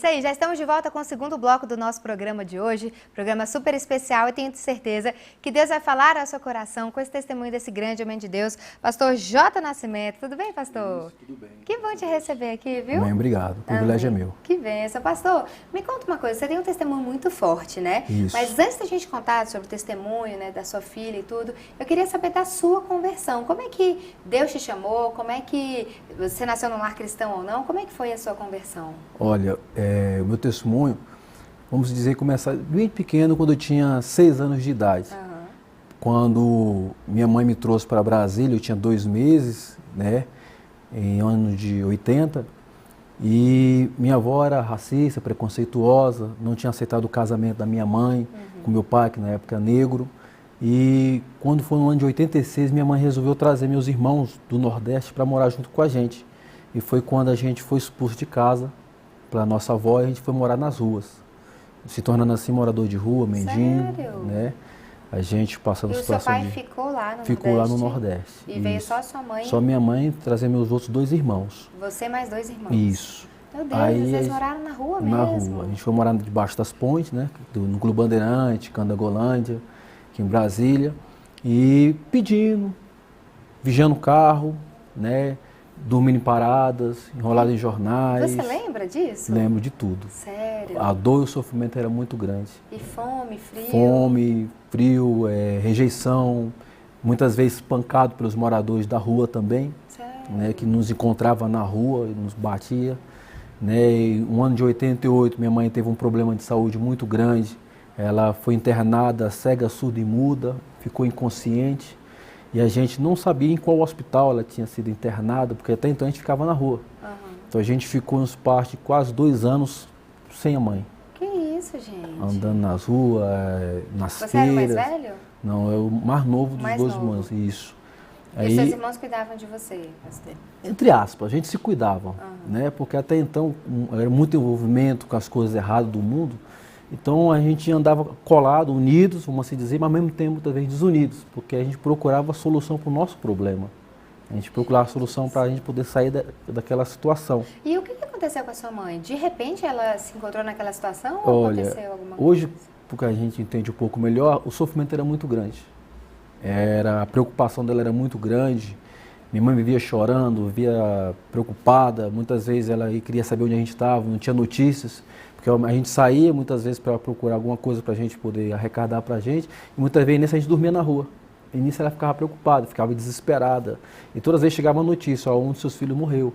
isso aí, já estamos de volta com o segundo bloco do nosso programa de hoje, programa super especial, e tenho certeza que Deus vai falar ao seu coração com esse testemunho desse grande homem de Deus, pastor J. Nascimento. Tudo bem, pastor? Isso, tudo bem. Que bom te receber aqui, viu? Bem, obrigado, o privilégio é meu. Que benção. Pastor, me conta uma coisa, você tem um testemunho muito forte, né? Isso. Mas antes da gente contar sobre o testemunho, né, da sua filha e tudo, eu queria saber da sua conversão. Como é que Deus te chamou? Como é que você nasceu num lar cristão ou não? Como é que foi a sua conversão? Olha, o meu testemunho, vamos dizer, começar bem pequeno, quando eu tinha 6 anos de idade. Quando minha mãe me trouxe para Brasília, eu tinha 2 meses, né, em ano de 80, e minha avó era racista, preconceituosa, não tinha aceitado o casamento da minha mãe com meu pai, que na época era negro. E quando foi no ano de 86, minha mãe resolveu trazer meus irmãos do Nordeste para morar junto com a gente. E foi quando a gente foi expulso de casa pela nossa avó e a gente foi morar nas ruas, se tornando assim morador de rua, mendigo. Sério? Né? A gente passando E o seu pai ficou lá no Nordeste? Ficou lá no Nordeste. E veio só a sua mãe? Só minha mãe trazer meus outros 2 irmãos. Você mais 2 irmãos? Isso. Meu Deus, aí, vocês moraram na rua mesmo? Na rua. A gente foi morar debaixo das pontes, né? No Clube Bandeirante, Candangolândia, aqui em Brasília. E pedindo, vigiando o carro, né? Dormindo em paradas, enrolado em jornais. Você lembra disso? Lembro de tudo. Sério? A dor e o sofrimento era muito grande. E fome, frio? Fome, frio, rejeição, muitas vezes espancado pelos moradores da rua também. Sério? Né, que nos encontrava na rua e nos batia. Né, e no ano de 88, minha mãe teve um problema de saúde muito grande. Ela foi internada cega, surda e muda, ficou inconsciente. E a gente não sabia em qual hospital ela tinha sido internada, porque até então a gente ficava na rua. Então a gente ficou nos parques de quase 2 anos sem a mãe. Que isso, gente? Andando nas ruas, nas feiras. Você era o mais velho? Não, é o mais novo dos mais 2 novo. irmãos, isso. E seus irmãos cuidavam de você, pastor? Entre aspas, a gente se cuidava, né? Porque até então era muito envolvimento com as coisas erradas do mundo. Então a gente andava colado, unidos, vamos assim dizer, mas ao mesmo tempo muitas vezes desunidos, porque a gente procurava a solução para o nosso problema. A gente procurava a solução para a gente poder sair daquela situação. E o que aconteceu com a sua mãe? De repente ela se encontrou naquela situação ou aconteceu alguma coisa? Hoje, porque a gente entende um pouco melhor, o sofrimento era muito grande. A preocupação dela era muito grande. Minha mãe vivia chorando, vivia preocupada. Muitas vezes ela queria saber onde a gente estava, não tinha notícias. Porque a gente saía muitas vezes para procurar alguma coisa para a gente poder arrecadar para a gente. E muitas vezes nisso a gente dormia na rua. E nisso ela ficava preocupada, ficava desesperada. E todas as vezes chegava a notícia, um dos seus filhos morreu.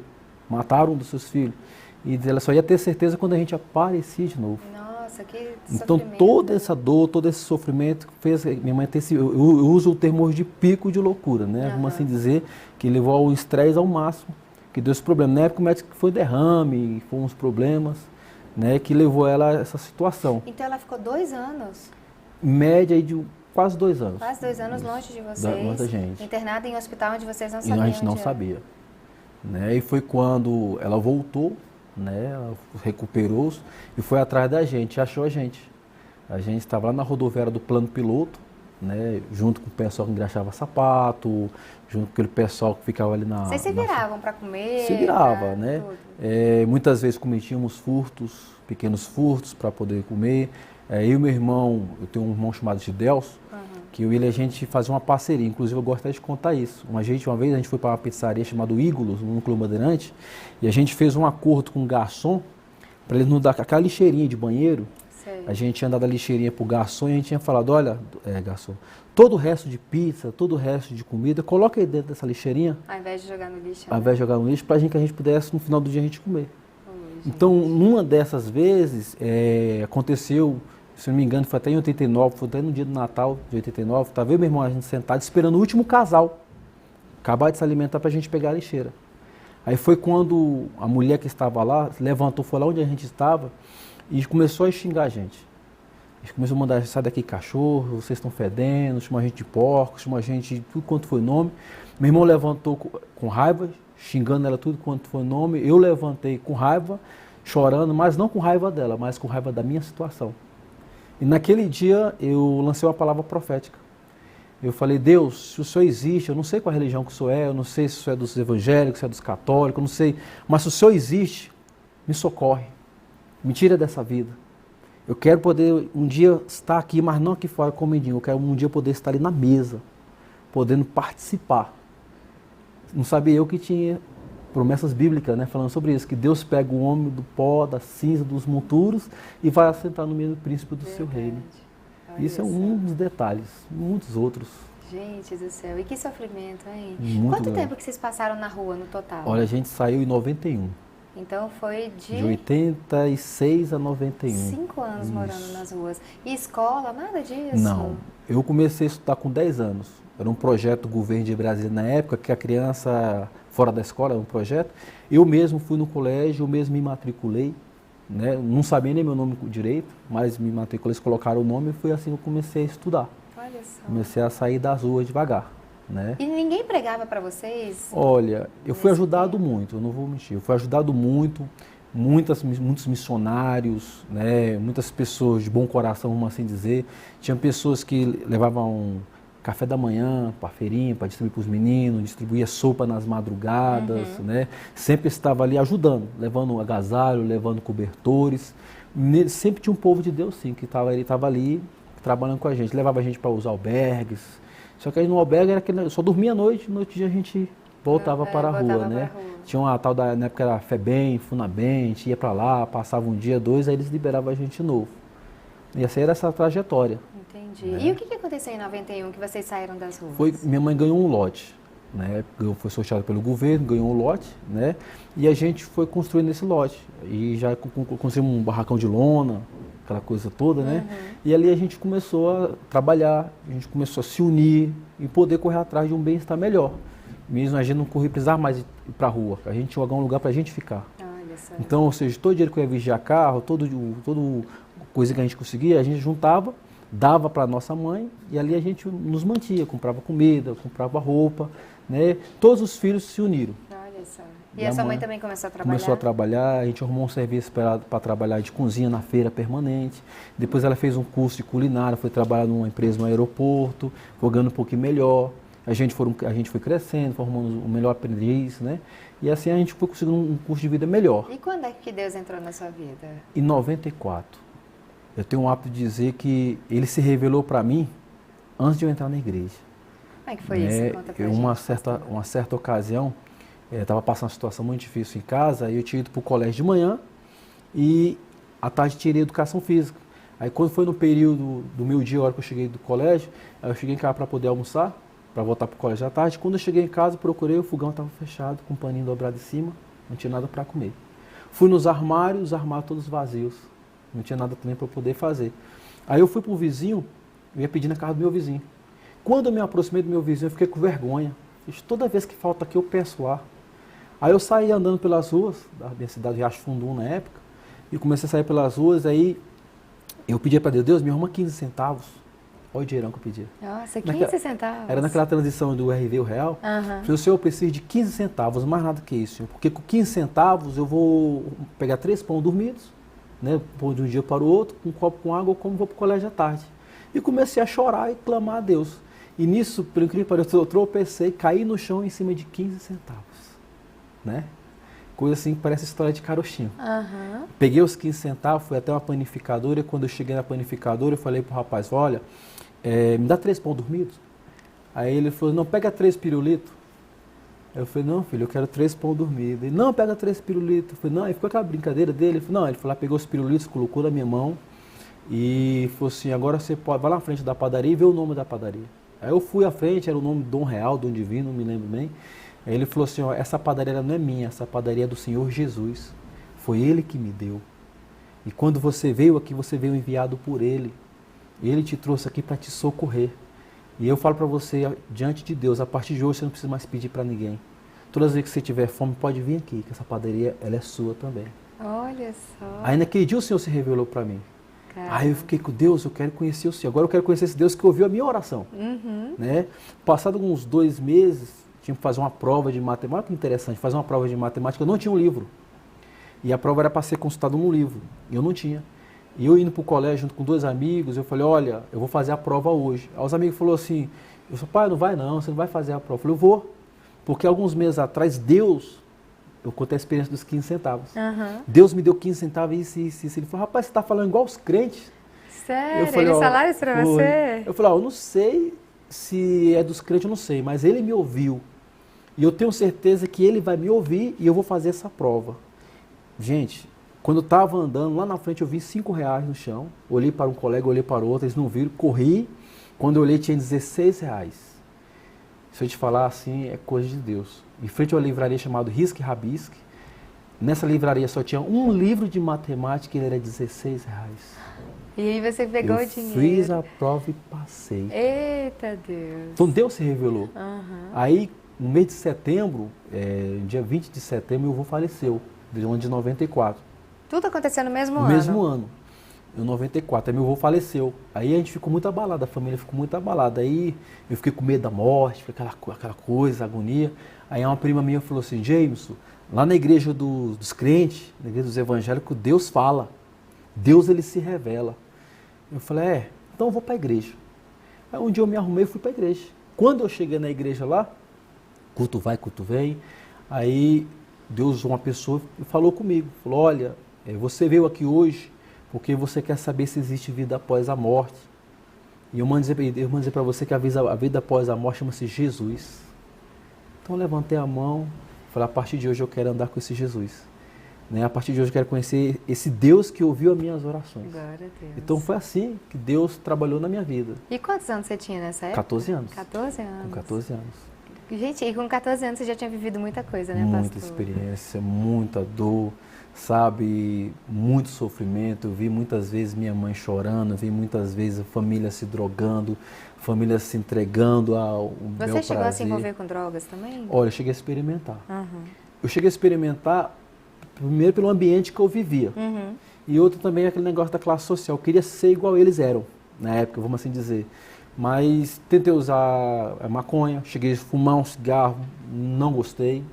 Mataram um dos seus filhos. E ela só ia ter certeza quando a gente aparecia de novo. Nossa, que sofrimento. Então toda essa dor, todo esse sofrimento fez minha mãe ter esse... Eu uso o termo hoje de pico de loucura, né? Vamos assim dizer, que levou ao estresse ao máximo, que deu esse problema. Na época o médico foi derrame, foram uns problemas, né? Que levou ela a essa situação. Então ela ficou 2 anos? Média aí de quase 2 anos. Quase 2 anos longe de vocês? Longe da gente. Internada em um hospital onde vocês não sabiam. E a gente não sabia. Né? E foi quando ela voltou, né? Ela recuperou-se e foi atrás da gente, achou a gente. A gente estava lá na rodoviária do Plano Piloto, né? Junto com o pessoal que engraxava sapato, junto com aquele pessoal que ficava ali na... Vocês se viravam para comer? Se virava, né? Muitas vezes cometíamos furtos, pequenos furtos para poder comer. Eu e meu irmão, eu tenho um irmão chamado Gidelso, que eu e ele, a gente fazia uma parceria, inclusive eu gosto até de contar isso. Uma vez a gente foi para uma pizzaria chamada Ígolos, no Clube Bandeirante, e a gente fez um acordo com o garçom para ele nos dar aquela lixeirinha de banheiro. Sei. A gente tinha dado a lixeirinha para o garçom e a gente tinha falado, olha, garçom, todo o resto de pizza, todo o resto de comida, coloca aí dentro dessa lixeirinha. Ao invés de jogar no lixo. Ao invés de jogar no lixo, para que a gente pudesse, no final do dia, a gente comer. Então, numa dessas vezes, aconteceu... Se não me engano, foi até em 89, foi até no dia do Natal de 89, estava eu e meu irmão a gente sentado esperando o último casal acabar de se alimentar para a gente pegar a lixeira. Aí foi quando a mulher que estava lá levantou, foi lá onde a gente estava e começou a xingar a gente. A gente começou a mandar, sai daqui cachorro, vocês estão fedendo, chama a gente de porco, chama a gente de tudo quanto foi nome. Meu irmão levantou com raiva, xingando ela tudo quanto foi nome. Eu levantei com raiva, chorando, mas não com raiva dela, mas com raiva da minha situação. E naquele dia eu lancei uma palavra profética. Eu falei, Deus, se o Senhor existe, eu não sei qual religião que o Senhor é, eu não sei se o Senhor é dos evangélicos, se é dos católicos, eu não sei, mas se o Senhor existe, me socorre. Me tira dessa vida. Eu quero poder um dia estar aqui, mas não aqui fora como mendigo. Eu quero um dia poder estar ali na mesa, podendo participar. Não sabia eu que tinha promessas bíblicas, né, falando sobre isso, que Deus pega o homem do pó, da cinza, dos monturos e vai assentar no meio do príncipe do seu reino. Olha Isso é um dos detalhes, muitos outros. Gente do céu, e que sofrimento, hein? Muito Quanto grande. tempo que vocês passaram na rua no total? Olha, a gente saiu em 91. Então foi De 86 a 91. 5 anos Isso. morando nas ruas. E escola, nada disso? Não, eu comecei a estudar com 10 anos. Era um projeto do governo de Brasília na época, que a criança fora da escola, era um projeto. Eu mesmo fui no colégio, eu mesmo me matriculei, né? Não sabia nem meu nome direito, mas me matriculei, eles colocaram o nome e foi assim que eu comecei a estudar. Olha só. Comecei a sair das ruas devagar, né? E ninguém pregava para vocês? Olha, eu fui Nesse ajudado tempo? muito, eu não vou mentir, eu fui ajudado muito, muitos missionários, né, muitas pessoas de bom coração, vamos assim dizer. Tinha pessoas que levavam café da manhã para a feirinha, para distribuir para os meninos, distribuía sopa nas madrugadas, né? Sempre estava ali ajudando, levando agasalho, levando cobertores. Sempre tinha um povo de Deus, sim, que estava ali trabalhando com a gente, levava a gente para os albergues. Só que aí no albergue era que só dormia à noite, no outro dia a gente voltava para a rua, né? Tinha uma tal na época era FEBEM, FUNABEM, a gente ia para lá, passava um dia, dois, aí eles liberavam a gente de novo. E essa era essa trajetória. Entendi. E o que aconteceu em 91 que vocês saíram das ruas? Minha mãe ganhou um lote, né? Foi sorteado pelo governo, ganhou um lote, né? E a gente foi construindo esse lote. E já construímos um barracão de lona, aquela coisa toda, né? E ali a gente começou a trabalhar, a gente começou a se unir e poder correr atrás de um bem-estar melhor. Mesmo a gente não precisava mais ir para a rua, a gente tinha um lugar para a gente ficar. Olha só. Então, ou seja, todo dinheiro que eu ia vigiar carro, todo coisa que a gente conseguia, a gente juntava, dava para nossa mãe e ali a gente nos mantia, comprava comida, comprava roupa, né? Todos os filhos se uniram. Olha só. E a sua mãe também começou a trabalhar? Começou a trabalhar, a gente arrumou um serviço para trabalhar de cozinha na feira permanente. Depois ela fez um curso de culinária, foi trabalhar numa empresa no aeroporto, foi ganhando um pouquinho melhor. A gente foi crescendo, formando um melhor aprendiz, né? E assim a gente foi conseguindo um curso de vida melhor. E quando é que Deus entrou na sua vida? Em 94. Eu tenho o hábito de dizer que ele se revelou para mim antes de eu entrar na igreja. Como é que foi isso? Conta pra Uma gente. certa ocasião, estava passando uma situação muito difícil em casa, e eu tinha ido para o colégio de manhã e à tarde tirei educação física. Aí quando foi no período do meu dia, a hora que eu cheguei do colégio, eu cheguei em casa para poder almoçar, para voltar para o colégio à tarde. Quando eu cheguei em casa, procurei, o fogão estava fechado, com um paninho dobrado em cima, não tinha nada para comer. Fui nos armários, os armários todos vazios, não tinha nada também para poder fazer. Aí eu fui para o vizinho, eu ia pedir na casa do meu vizinho. Quando eu me aproximei do meu vizinho, eu fiquei com vergonha. Toda vez que falta aqui, eu peço lá. Aí eu saí andando pelas ruas, da minha cidade, Riacho Fundum na época, e comecei a sair pelas ruas, aí eu pedia para Deus, me arruma 15 centavos. Olha o dinheirão que eu pedia. Nossa, 15 centavos. Era naquela transição do RV ao real. Aham. Falei, Senhor, eu preciso de 15 centavos, mais nada que isso. Porque com 15 centavos eu vou pegar 3 pão dormidos, né, pôr de um dia para o outro, com um copo com água, como vou para o colégio à tarde. E comecei a chorar e clamar a Deus. E nisso, pelo incrível que pareça, eu tropecei, caí no chão em cima de 15 centavos. Né? Coisa assim que parece história de carochinho. Aham. Peguei os 15 centavos, fui até uma panificadora, e quando eu cheguei na panificadora, eu falei pro rapaz, olha, me dá 3 pão dormidos. Aí ele falou, não, pega 3 pirulitos. Eu falei, não, filho, eu quero 3 pão dormidos. Ele, não, pega 3 pirulitos. Eu falei, não, aí ficou aquela brincadeira dele. Ele falou, não, ele foi lá, pegou os pirulitos, colocou na minha mão e falou assim, agora você pode, vai lá na frente da padaria e vê o nome da padaria. Aí eu fui à frente, era o nome Dom Real, Dom Divino, não me lembro bem. Aí ele falou assim, ó, essa padaria não é minha, essa padaria é do Senhor Jesus. Foi Ele que me deu. E quando você veio aqui, você veio enviado por Ele. Ele te trouxe aqui para te socorrer. E eu falo para você, diante de Deus, a partir de hoje você não precisa mais pedir para ninguém. Todas as vezes que você tiver fome, pode vir aqui, que essa padaria ela é sua também. Olha só. Aí naquele dia o Senhor se revelou para mim. Caramba. Aí eu fiquei com Deus, eu quero conhecer o Senhor. Agora eu quero conhecer esse Deus que ouviu a minha oração. Né? Passado uns 2 meses, tinha que fazer uma prova de matemática. Olha que interessante, fazer uma prova de matemática, eu não tinha um livro. E a prova era para ser consultada num livro, e eu não tinha. E eu indo para o colégio junto com 2 amigos, eu falei, olha, eu vou fazer a prova hoje. Aí os amigos falaram assim, eu falei, pai, não vai não, você não vai fazer a prova. Eu falei, eu vou, porque alguns meses atrás Deus eu contei a experiência dos 15 centavos. Aham. Deus me deu 15 centavos e isso. Ele falou, rapaz, você está falando igual os crentes. Sério? Eu falei, Eles ó, falaram isso pra foi. você? Eu falei, ó, eu não sei se é dos crentes, eu não sei, mas ele me ouviu. E eu tenho certeza que ele vai me ouvir e eu vou fazer essa prova. Gente, quando eu estava andando, lá na frente eu vi R$5 no chão. Olhei para um colega, olhei para o outro, eles não viram, corri. Quando eu olhei tinha R$16. Se eu te falar assim, é coisa de Deus. Em frente a uma livraria chamada Risque e Rabisque. Nessa livraria só tinha um livro de matemática e ele era R$16. E aí você pegou Eu o dinheiro. fiz a prova e passei. Eita Deus. Então Deus se revelou. Aham. Aí, no mês de setembro, dia 20 de setembro, meu avô faleceu, de ano de 94. Tudo aconteceu no mesmo No ano? mesmo ano, em 94. Aí meu avô faleceu. Aí a gente ficou muito abalado, a família ficou muito abalada. Aí eu fiquei com medo da morte, aquela coisa, agonia. Aí uma prima minha falou assim, Jameson, lá na igreja dos crentes, na igreja dos evangélicos, Deus fala. Deus, ele se revela. Eu falei, então eu vou para a igreja. Aí um dia eu me arrumei e fui para a igreja. Quando eu cheguei na igreja lá, culto vai, culto vem, aí Deus, uma pessoa, falou comigo, falou, olha, você veio aqui hoje porque você quer saber se existe vida após a morte. E eu mando dizer para você que a vida após a morte chama-se Jesus. Então eu levantei a mão, falei, a partir de hoje eu quero andar com esse Jesus. Né? A partir de hoje eu quero conhecer esse Deus que ouviu as minhas orações. Glória a Deus. Então foi assim que Deus trabalhou na minha vida. E quantos anos você tinha nessa época? 14 anos. 14 anos. Com 14 anos. Gente, e com 14 anos você já tinha vivido muita coisa, né, pastor? Muita experiência, muita dor, sabe? Muito sofrimento. Eu vi muitas vezes minha mãe chorando, vi muitas vezes a família se drogando, família se entregando ao bel prazer. Você chegou a se envolver com drogas também? Olha, eu cheguei a experimentar. Uhum. Eu cheguei a experimentar primeiro pelo ambiente que eu vivia. Uhum. E outro também aquele negócio da classe social. Eu queria ser igual eles eram, na época, vamos assim dizer. Mas tentei usar maconha, cheguei a fumar um cigarro, não gostei.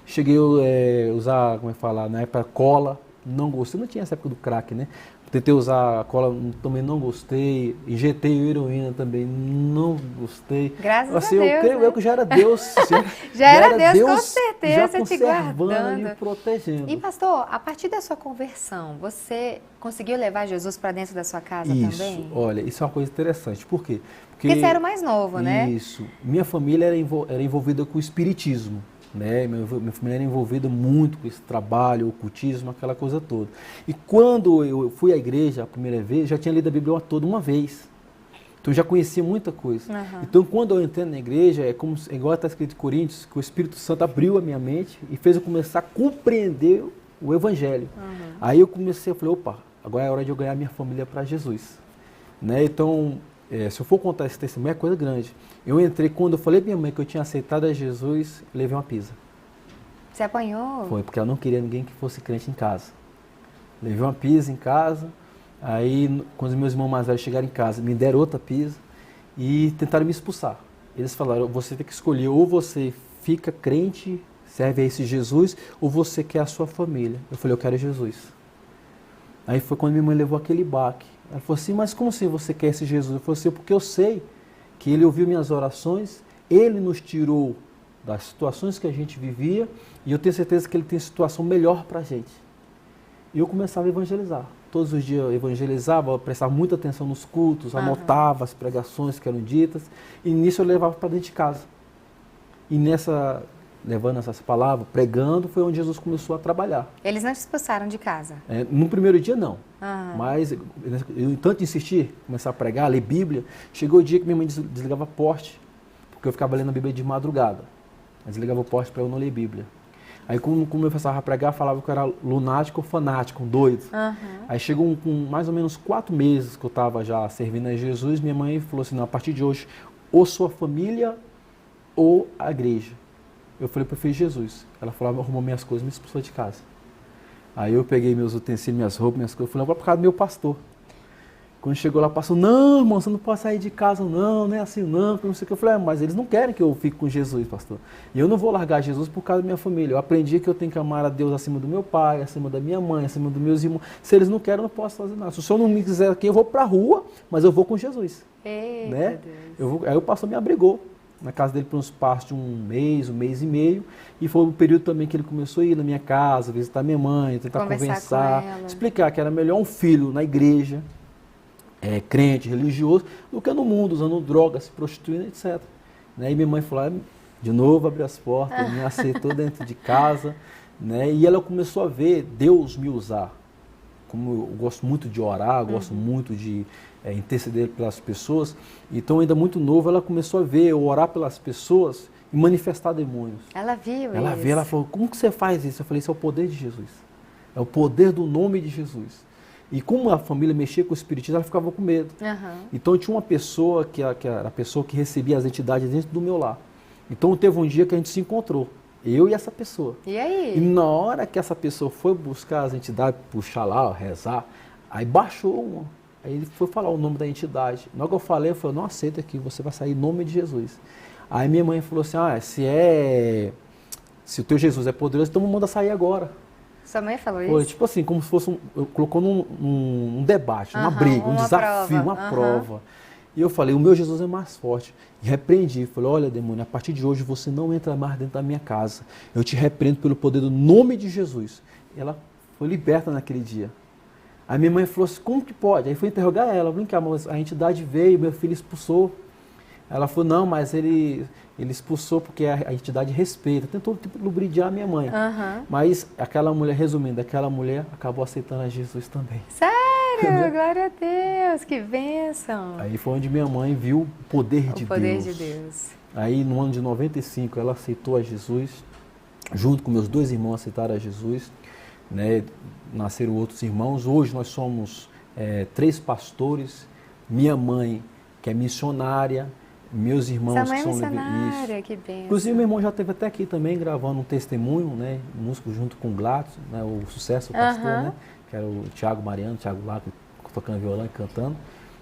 Cheguei a usar, como é que fala, na época cola, não gostei. Não tinha essa época do crack, né? Tentei usar cola, também não gostei. Injetei heroína também, não gostei. Graças assim, a Deus, eu creio né? que já era Deus. Já era Deus, com certeza, já te conservando guardando. e protegendo. E pastor, a partir da sua conversão, você conseguiu levar Jesus para dentro da sua casa Isso, também? olha, isso é uma coisa interessante. Por quê? Porque você era o mais novo, né? Isso. Minha família era envolvida com o espiritismo. Né? Minha família era envolvida muito com esse trabalho, ocultismo, aquela coisa toda. E quando eu fui à igreja a primeira vez, já tinha lido a Bíblia toda uma vez. Então eu já conhecia muita coisa. Uhum. Então quando eu entrei na igreja, igual está escrito em Coríntios, que o Espírito Santo abriu a minha mente e fez eu começar a compreender o Evangelho. Uhum. Aí eu falei, opa, agora é hora de eu ganhar minha família para Jesus. Né? Então, se eu for contar esse testemunho, é coisa grande. Eu entrei, quando eu falei para minha mãe que eu tinha aceitado a Jesus, levei uma pisa. Você apanhou? Foi, porque ela não queria ninguém que fosse crente em casa. Levei uma pisa em casa, aí quando os meus irmãos mais velhos chegaram em casa, me deram outra pisa e tentaram me expulsar. Eles falaram, você tem que escolher, ou você fica crente, serve a esse Jesus, ou você quer a sua família. Eu falei, eu quero Jesus. Aí foi quando minha mãe levou aquele baque. Ela falou assim, mas como assim você quer esse Jesus? Eu falei assim, porque eu sei que Ele ouviu minhas orações, Ele nos tirou das situações que a gente vivia e eu tenho certeza que Ele tem situação melhor para a gente. E eu começava a evangelizar. Todos os dias eu evangelizava, eu prestava muita atenção nos cultos, anotava as pregações que eram ditas e nisso eu levava para dentro de casa. E levando essas palavras, pregando, foi onde Jesus começou a trabalhar. Eles não te expulsaram de casa? No primeiro dia, não. Uhum. Mas, eu tanto insistir, começar a pregar, ler Bíblia, chegou o dia que minha mãe desligava a porte, porque eu ficava lendo a Bíblia de madrugada. Ela desligava o porte para eu não ler Bíblia. Aí, como eu começava a pregar, falava que eu era lunático ou fanático, um doido. Uhum. Aí chegou com mais ou menos 4 meses que eu estava já servindo a Jesus, minha mãe falou assim, não, a partir de hoje, ou sua família ou a igreja. Eu falei, prefiro Jesus. Ela falou, arrumou minhas coisas, me expulsou de casa. Aí eu peguei meus utensílios, minhas roupas, minhas coisas, fui lá para casa do meu pastor. Quando chegou lá, pastor, não, irmão, você não pode sair de casa, não é assim, não sei o que. Eu falei, mas eles não querem que eu fique com Jesus, pastor. E eu não vou largar Jesus por causa da minha família. Eu aprendi que eu tenho que amar a Deus acima do meu pai, acima da minha mãe, acima dos meus irmãos. Se eles não querem, eu não posso fazer nada. Se o senhor não me quiser aqui, eu vou para a rua, mas eu vou com Jesus. Eita, né? Deus. Aí o pastor me abrigou. na casa dele por um espaço de um mês e meio, e foi um período também que ele começou a ir na minha casa, visitar minha mãe, tentar conversar, explicar que era melhor um filho na igreja, crente, religioso, do que no mundo, usando drogas, se prostituindo, etc. Né? E minha mãe falou, de novo abriu as portas, me aceitou dentro de casa, né? E ela começou a ver Deus me usar. Como eu gosto muito de orar, gosto muito de interceder pelas pessoas, então ainda muito novo, ela começou a ver eu orar pelas pessoas e manifestar demônios. Ela viu Ela isso. viu, ela falou, como que você faz isso? Eu falei, isso é o poder de Jesus. É o poder do nome de Jesus. E como a família mexia com o espiritismo, ela ficava com medo. Então tinha uma pessoa que era a pessoa que recebia as entidades dentro do meu lar. Então teve um dia que a gente se encontrou, eu e essa pessoa. E aí? E na hora que essa pessoa foi buscar as entidades, puxar lá, rezar, aí baixou uma. Aí ele foi falar o nome da entidade. Na hora que eu falei, não aceita aqui, você vai sair em nome de Jesus. Aí minha mãe falou assim, se o teu Jesus é poderoso, então manda sair agora. Sua mãe falou Foi, isso? tipo assim, como se fosse, colocou num debate, uma briga, um desafio, uma prova. E eu falei, o meu Jesus é mais forte. E repreendi, falei, olha demônio, a partir de hoje você não entra mais dentro da minha casa. Eu te repreendo pelo poder do nome de Jesus. E ela foi liberta naquele dia. Aí minha mãe falou assim, como que pode? Aí foi interrogar ela, brincar, mas a entidade veio, meu filho expulsou. Ela falou, não, mas ele expulsou porque a entidade respeita. Tentou tipo, lubridiar a minha mãe. Mas aquela mulher, resumindo, aquela mulher acabou aceitando a Jesus também. Sério? Glória a Deus, que bênção. Aí foi onde minha mãe viu o poder de Deus. O poder de Deus. Aí no ano de 95 ela aceitou a Jesus, junto com meus 2 irmãos aceitaram a Jesus, né? Nasceram outros irmãos. Hoje nós somos 3 pastores, minha mãe que é missionária, meus irmãos que são missionária, que bênção. Inclusive meu irmão já esteve até aqui também gravando um testemunho, né? Músico junto com o Gladys, né? O Sucesso, o pastor, né? Que era o Thiago Mariano, o Thiago Laco, tocando violão e cantando.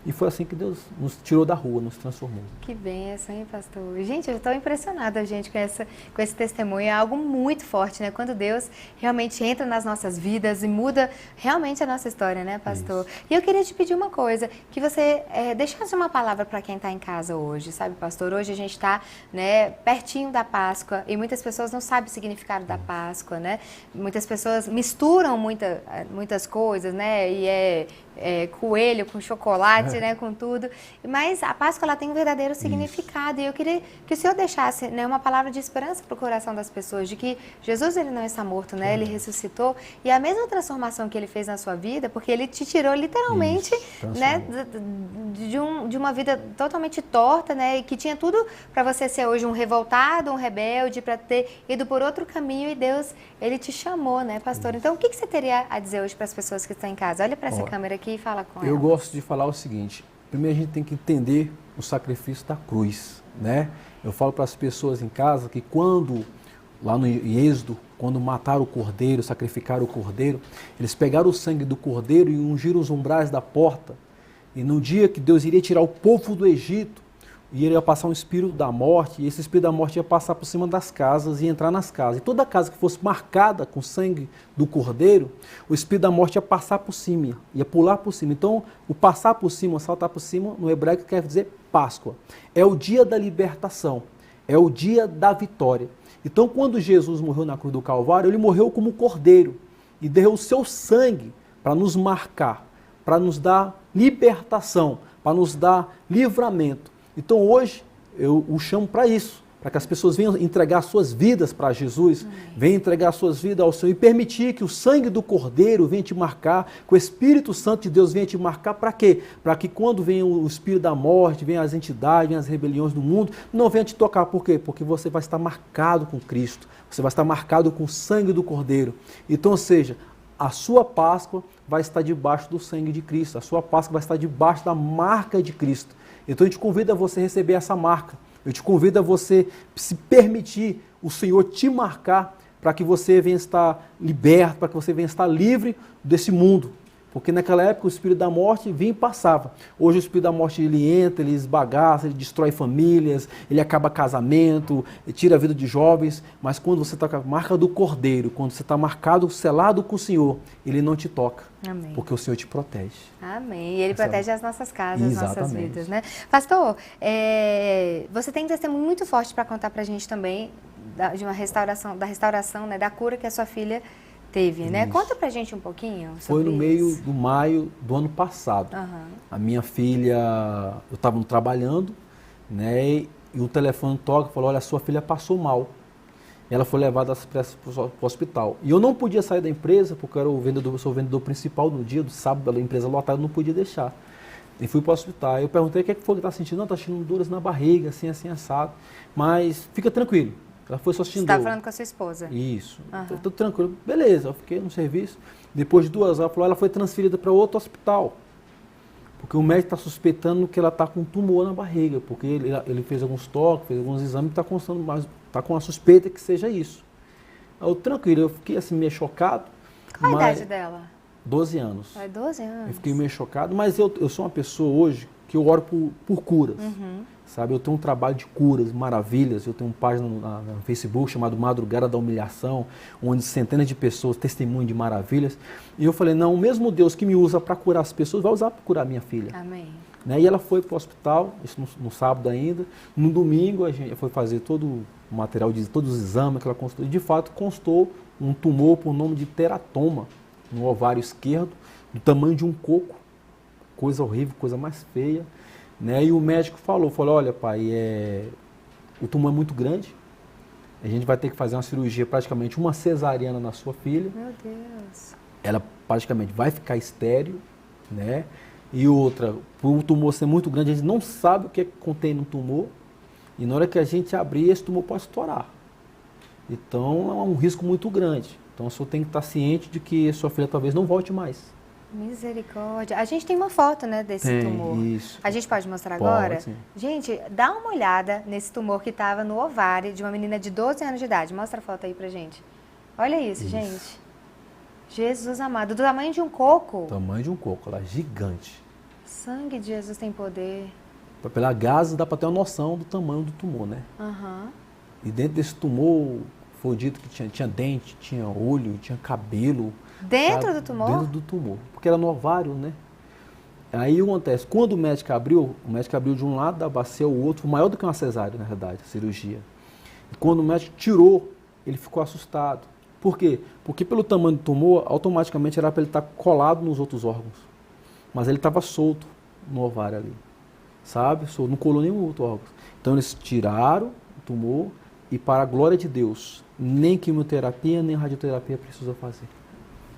E foi assim que Deus nos tirou da rua, nos transformou. Que bênção, hein, pastor? Gente, eu estou impressionada, gente, com esse testemunho. É algo muito forte, né? Quando Deus realmente entra nas nossas vidas e muda realmente a nossa história, né, pastor? Isso. E eu queria te pedir uma coisa, que você deixasse uma palavra para quem está em casa hoje, sabe, pastor? Hoje a gente está, né, pertinho da Páscoa e muitas pessoas não sabem o significado da Páscoa, né? Muitas pessoas misturam muitas coisas, né? E coelho com chocolate, né, com tudo. Mas a Páscoa ela tem um verdadeiro significado. E eu queria que o senhor deixasse, né, uma palavra de esperança para o coração das pessoas, de que Jesus ele não está morto, né? Ele ressuscitou. E a mesma transformação que ele fez na sua vida, porque ele te tirou literalmente, né, de uma vida totalmente torta, né, e que tinha tudo para você ser hoje um revoltado, um rebelde, para ter ido por outro caminho, e Deus, ele te chamou, né, pastor? Então, o que você teria a dizer hoje para as pessoas que estão em casa? Olha para essa câmera aqui e fala com ela. Eu gosto de falar o seguinte, primeiro a gente tem que entender o sacrifício da cruz, né? Eu falo para as pessoas em casa que quando, lá no Êxodo, quando mataram o cordeiro, sacrificaram o cordeiro, eles pegaram o sangue do cordeiro e ungiram os umbrais da porta. E no dia que Deus iria tirar o povo do Egito, iria passar um espírito da morte, e esse espírito da morte ia passar por cima das casas e entrar nas casas. E toda casa que fosse marcada com sangue do cordeiro, o espírito da morte ia passar por cima, ia pular por cima. Então, o passar por cima, o saltar por cima, no hebraico quer dizer Páscoa. É o dia da libertação, é o dia da vitória. Então, quando Jesus morreu na cruz do Calvário, ele morreu como cordeiro e derramou o seu sangue para nos marcar, para nos dar libertação, para nos dar livramento. Então hoje eu o chamo para isso, para que as pessoas venham entregar suas vidas para Jesus, venham entregar suas vidas ao Senhor e permitir que o sangue do Cordeiro venha te marcar, que o Espírito Santo de Deus venha te marcar, para quê? Para que quando venha o espírito da morte, venha as entidades, venha as rebeliões do mundo, não venha te tocar. Por quê? Porque você vai estar marcado com Cristo, você vai estar marcado com o sangue do Cordeiro. Então, ou seja, a sua Páscoa vai estar debaixo do sangue de Cristo, a sua Páscoa vai estar debaixo da marca de Cristo. Então eu te convido a você receber essa marca, eu te convido a você se permitir o Senhor te marcar para que você venha estar liberto, para que você venha estar livre desse mundo. Porque naquela época o espírito da morte vinha e passava. Hoje o espírito da morte ele entra, ele esbagaça, ele destrói famílias, ele acaba casamento, ele tira a vida de jovens. Mas quando você está com a marca do Cordeiro, quando você está marcado, selado com o Senhor, ele não te toca. Amém. Porque o Senhor te protege. Amém. E Ele protege as nossas casas, as nossas Exatamente. vidas, né? Pastor, você tem um testemunho muito forte para contar para a gente também de uma restauração, né, da cura que a sua filha teve, né? Isso. Conta pra gente um pouquinho Foi sobre no meio isso. do maio do ano passado. Aham. A minha filha, eu estava trabalhando, né? E o telefone toca e falou, olha, a sua filha passou mal. Ela foi levada às pressas para o hospital. E eu não podia sair da empresa, porque eu sou o vendedor principal no dia do sábado, a empresa lotada, eu não podia deixar. E fui para o hospital. Eu perguntei o que foi que está sentindo. Não, está sentindo dores na barriga, assim, assim, assado. Mas fica tranquilo. Ela foi só Você sentindo estava dor. falando com a sua esposa. Isso. Aham. Tô tranquilo. Beleza, eu fiquei no serviço. Depois de 2 horas, ela foi transferida para outro hospital. Porque o médico está suspeitando que ela está com um tumor na barriga. Porque ele fez alguns toques, fez alguns exames e está constando, mas está com a suspeita que seja isso. Eu tranquilo, eu fiquei assim meio chocado. Qual a idade dela? 12 anos. É 12 anos. Eu fiquei meio chocado, mas eu sou uma pessoa hoje que eu oro por curas. Sabe, eu tenho um trabalho de curas, maravilhas. Eu tenho uma página no Facebook chamado Madrugada da Humilhação, onde centenas de pessoas testemunham de maravilhas. E eu falei, não, o mesmo Deus que me usa para curar as pessoas, vai usar para curar minha filha. Amém. Né? E ela foi para o hospital, isso no sábado ainda. No domingo a gente foi fazer todo o material, todos os exames que ela constou. E de fato constou um tumor por nome de teratoma no ovário esquerdo, do tamanho de um coco. Coisa horrível, coisa mais feia. Né? E o médico falou, olha pai, o tumor é muito grande, a gente vai ter que fazer uma cirurgia, praticamente uma cesariana na sua filha. Meu Deus. Ela praticamente vai ficar estéril, né? E outra, por o tumor ser muito grande, a gente não sabe o que contém no tumor, e na hora que a gente abrir, esse tumor pode estourar. Então é um risco muito grande. Então o senhor tem que estar ciente de que sua filha talvez não volte mais. Misericórdia. A gente tem uma foto, né, desse tumor. Isso. A gente pode mostrar Pode, agora? sim. Gente, dá uma olhada nesse tumor que estava no ovário de uma menina de 12 anos de idade. Mostra a foto aí pra gente. Olha isso, gente. Jesus amado. Do tamanho de um coco. Tamanho de um coco, ela é gigante. Sangue de Jesus tem poder. Pela gases dá para ter uma noção do tamanho do tumor, né? Aham. E dentro desse tumor foi dito que tinha dente, tinha olho, tinha cabelo. Dentro sabe? do tumor? Dentro do tumor, porque era no ovário, né? Aí o que acontece, quando o médico abriu de um lado da bacia ao outro, foi maior do que uma cesárea, na verdade, a cirurgia. E quando o médico tirou, ele ficou assustado. Por quê? Porque pelo tamanho do tumor, automaticamente era para ele estar colado nos outros órgãos. Mas ele estava solto no ovário ali, sabe? Não colou nenhum outro órgão. Então eles tiraram o tumor e, para a glória de Deus, nem quimioterapia, nem radioterapia precisou fazer.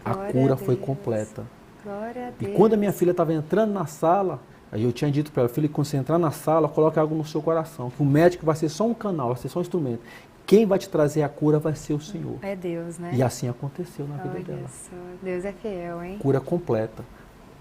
A Glória cura a foi Deus. completa. Glória a E Deus. quando a minha filha estava entrando na sala, aí eu tinha dito para ela, filha, quando você entrar na sala, coloque algo no seu coração, que o médico vai ser só um canal, vai ser só um instrumento. Quem vai te trazer a cura vai ser o Senhor. É Deus, né? E assim aconteceu na vida Olha dela. só. Deus é fiel, hein? Cura completa.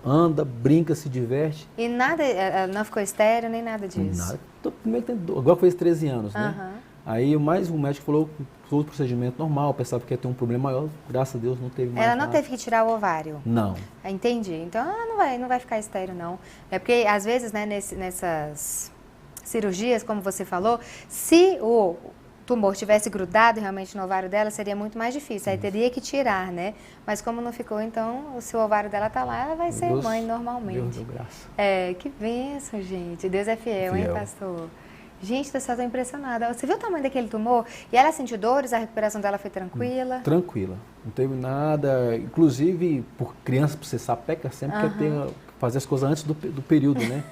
Anda, brinca, se diverte. E nada, ela não ficou estéril, nem nada disso. Nada. Primeiro tem dor. Agora fez 13 anos, né? Aham. Aí mais o médico falou que foi o procedimento normal, pensava que ia ter um problema maior, graças a Deus não teve mais Ela não nada. teve que tirar o ovário? Não. Entendi. Então ela não vai ficar estéril, não. É porque, às vezes, né, nessas cirurgias, como você falou, se o tumor tivesse grudado realmente no ovário dela, seria muito mais difícil. Aí teria que tirar, né? Mas como não ficou, então, se o ovário dela tá lá, ela vai ser Deus, mãe normalmente. Deus deu graça. Que bênção, gente. Deus é fiel, hein, Fiel. pastor? Gente, eu estou impressionada. Você viu o tamanho daquele tumor? E ela sentiu dores? A recuperação dela foi tranquila? Tranquila. Não teve nada. Inclusive, por criança, para você sapeca, sempre quer fazer as coisas antes do período, né?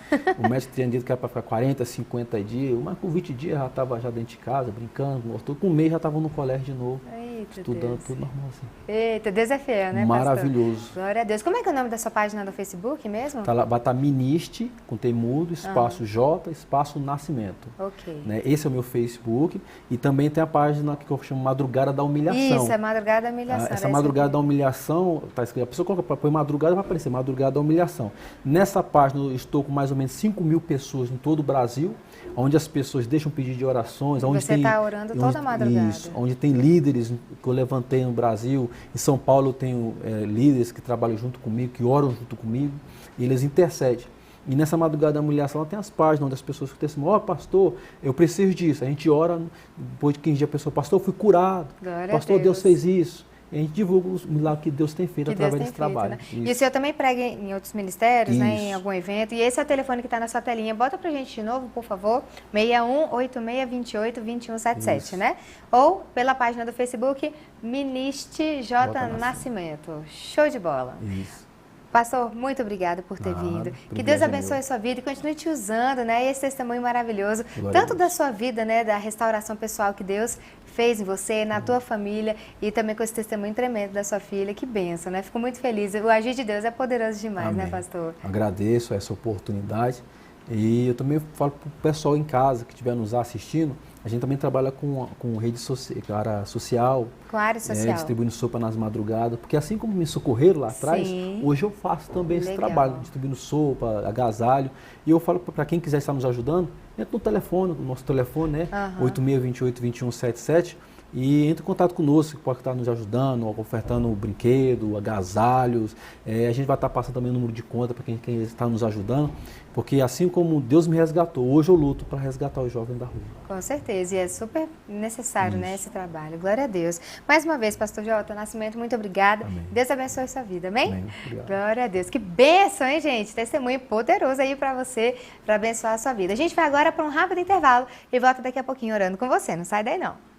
O médico tinha dito que era para ficar 40, 50 dias. Mas com 20 dias já estava já dentro de casa, brincando. Com um mês já estava no colégio de novo. Eita, Estudando, Deus. tudo normal assim. Eita, Deus é fiel, né, Maravilhoso. pastor? Glória a Deus. Como é que é o nome da sua página do Facebook mesmo? Tá lá, vai estar Ministe, com T mudo, espaço J, espaço Nascimento. Ok. Né? Esse é o meu Facebook. E também tem a página que eu chamo Madrugada da Humilhação. Isso, é Madrugada da Humilhação. Essa Madrugada da Humilhação, tá escrito, a pessoa coloca, põe madrugada, vai aparecer Madrugada da Humilhação. Nessa página eu estou com mais ou menos 5.000 pessoas em todo o Brasil, onde as pessoas deixam pedido de orações. Onde Você está orando toda madrugada. Isso, onde tem líderes que eu levantei no Brasil. Em São Paulo eu tenho líderes que trabalham junto comigo, que oram junto comigo, e eles intercedem. E nessa madrugada da mulher sala tem as páginas onde as pessoas que testemunham, pastor, eu preciso disso. A gente ora, depois de 15 dias a pessoa, pastor, eu fui curado, Glória pastor, a Deus fez isso. E a gente divulga os milagres que Deus tem feito através desse trabalho. Né? E o senhor também prega em outros ministérios, né, em algum evento. E esse é o telefone que está na sua telinha. Bota pra gente de novo, por favor. 61-8628-2177, né? Ou pela página do Facebook, Ministre J. Nascimento. Show de bola. Isso. Pastor, muito obrigada por ter vindo. Que Deus abençoe a sua vida e continue te usando, né? Esse testemunho maravilhoso, tanto da sua vida, né, da restauração pessoal que Deus fez em você, na tua família, e também com esse testemunho tremendo da sua filha. Que bênção, né? Fico muito feliz. O agir de Deus é poderoso demais, Amém. Né, pastor? Agradeço essa oportunidade. E eu também falo para o pessoal em casa que estiver nos assistindo, a gente também trabalha com rede social, com área social, distribuindo sopa nas madrugadas, porque assim como me socorreram lá atrás, hoje eu faço também esse trabalho, distribuindo sopa, agasalho, e eu falo para quem quiser estar nos ajudando, entra no telefone, no nosso telefone, né, 8628-2177, e entre em contato conosco, que pode estar nos ajudando, ofertando brinquedo, agasalhos. A gente vai estar passando também o número de conta para quem está nos ajudando, porque assim como Deus me resgatou, hoje eu luto para resgatar os jovens da rua. Com certeza, e é super necessário, né, esse trabalho. Glória a Deus. Mais uma vez, pastor J. Nascimento, muito obrigada. Amém. Deus abençoe a sua vida, amém? Amém. Obrigado. Glória a Deus. Que bênção, hein, gente? Testemunho poderoso aí para você, para abençoar a sua vida. A gente vai agora para um rápido intervalo e volta daqui a pouquinho orando com você. Não sai daí, não.